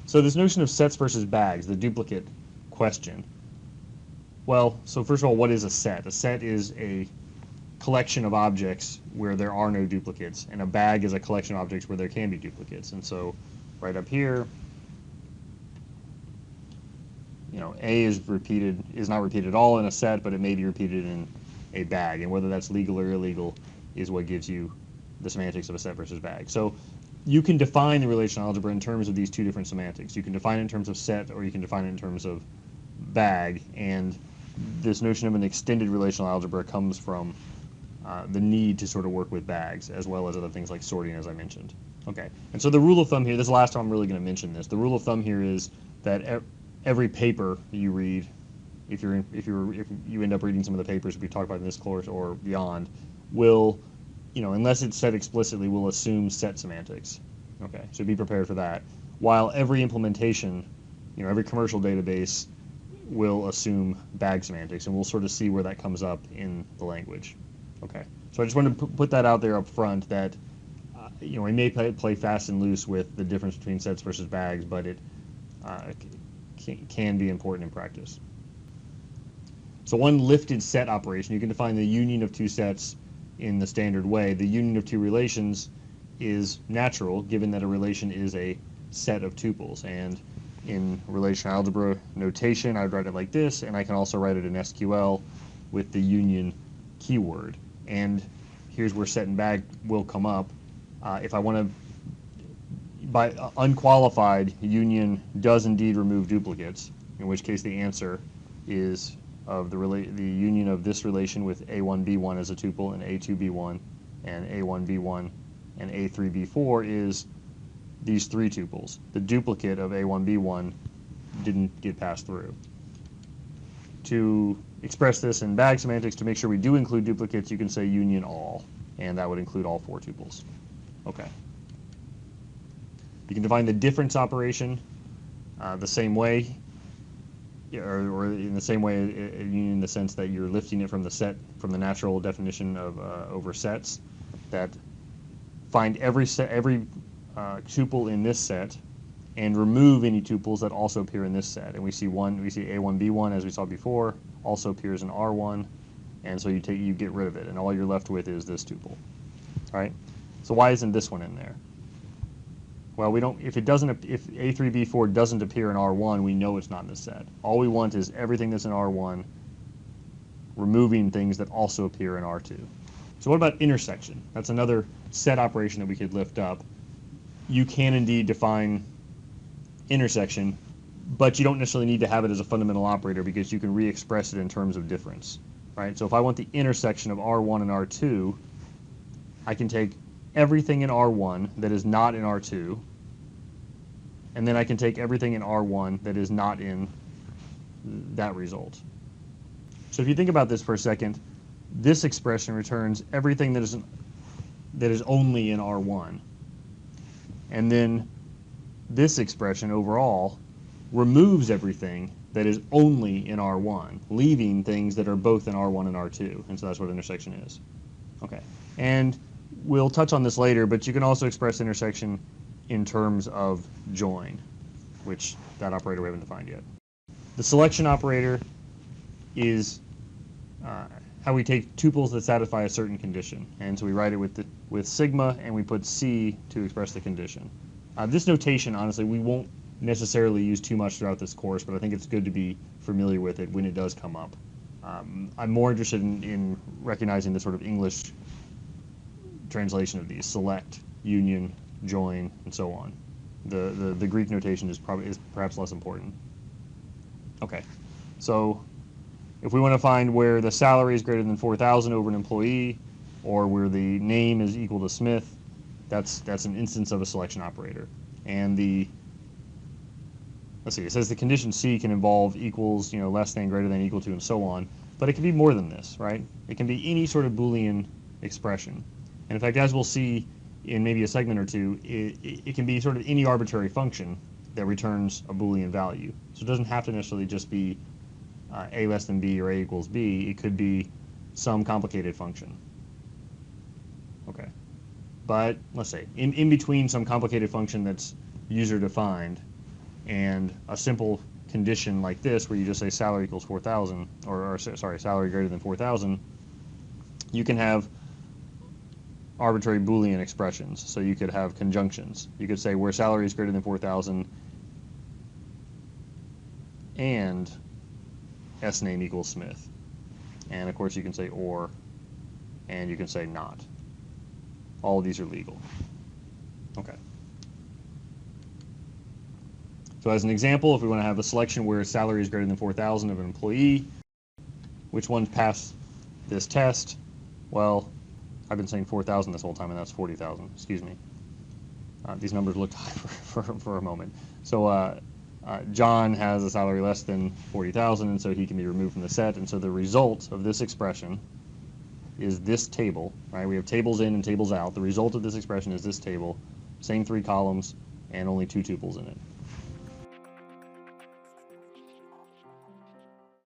So this notion of sets versus bags, the duplicate question. Well, so first of all, what is a set? A set is a collection of objects where there are no duplicates, and a bag is a collection of objects where there can be duplicates. And so right up here, A is not repeated at all in a set, but it may be repeated in a bag, and whether that's legal or illegal is what gives you the semantics of a set versus bag. So you can define the relational algebra in terms of these two different semantics. You can define it in terms of set, or you can define it in terms of bag, and this notion of an extended relational algebra comes from the need to sort of work with bags, as well as other things like sorting, as I mentioned. Okay, and so the rule of thumb here, this is the last time I'm really going to mention this, the rule of thumb here is that every paper you read, if you end up reading some of the papers we talk about in this course or beyond, will, unless it's said explicitly, will assume set semantics. Okay, so be prepared for that. While every implementation, every commercial database will assume bag semantics, and we'll sort of see where that comes up in the language. Okay, so I just wanted to put that out there up front that we may play fast and loose with the difference between sets versus bags, but it can be important in practice. So one lifted set operation, you can define the union of two sets in the standard way. The union of two relations is natural, given that a relation is a set of tuples. And in relational algebra notation, I would write it like this, and I can also write it in SQL with the union keyword. And here's where set and bag will come up. If I want to, by unqualified, union does indeed remove duplicates, in which case the answer is of the union of this relation with A1B1 as a tuple and A2B1 and A1B1 and A3B4 is these three tuples. The duplicate of A1B1 didn't get passed through. To express this in bag semantics, to make sure we do include duplicates, you can say union all, and that would include all four tuples. Okay. You can define the difference operation the same way, or in the same way in the sense that you're lifting it from the natural definition of over sets, that find every tuple in this set and remove any tuples that also appear in this set. And we see A1B1, as we saw before, also appears in R1, and so you get rid of it, and all you're left with is this tuple. All right. So why isn't this one in there? Well, we don't. If A3B4 doesn't appear in R1, we know it's not in this set. All we want is everything that's in R1, removing things that also appear in R2. So what about intersection? That's another set operation that we could lift up. You can indeed define intersection, but you don't necessarily need to have it as a fundamental operator because you can re-express it in terms of difference, right? So if I want the intersection of R1 and R2, I can take everything in R1 that is not in R2, and then I can take everything in R1 that is not in that result. So if you think about this for a second, this expression returns everything that is only in R1. And then this expression overall removes everything that is only in R1, leaving things that are both in R1 and R2. And so that's what intersection is. Okay. And we'll touch on this later, but you can also express intersection in terms of join, which that operator we haven't defined yet. The selection operator is how we take tuples that satisfy a certain condition. And so we write it with sigma, and we put C to express the condition. This notation, honestly, we won't necessarily use too much throughout this course, but I think it's good to be familiar with it when it does come up. I'm more interested in recognizing the sort of English translation of these: select, union, join, and so on. The Greek notation is perhaps less important. Okay, so if we want to find where the salary is greater than 4,000 over an employee, or where the name is equal to Smith, that's an instance of a selection operator. And let's see, it says the condition C can involve equals, less than, greater than, equal to, and so on. But it can be more than this, right? It can be any sort of Boolean expression. And in fact, as we'll see in maybe a segment or two, it can be sort of any arbitrary function that returns a Boolean value. So it doesn't have to necessarily just be A less than B or A equals B. It could be some complicated function. Okay. But let's say in between some complicated function that's user defined And a simple condition like this, where you just say salary equals 4,000, or sorry, salary greater than 4,000, you can have arbitrary Boolean expressions. So you could have conjunctions. You could say where salary is greater than 4,000 and S name equals Smith. And of course you can say or, and you can say not. All of these are legal. Okay. So as an example, if we want to have a selection where salary is greater than 4,000 of an employee, which ones pass this test? Well, I've been saying 4,000 this whole time, and that's 40,000. Excuse me. These numbers looked high for a moment. So John has a salary less than 40,000, and so he can be removed from the set. And so the result of this expression is this table, right? We have tables in and tables out. The result of this expression is this table, same 3 columns, and only 2 tuples in it.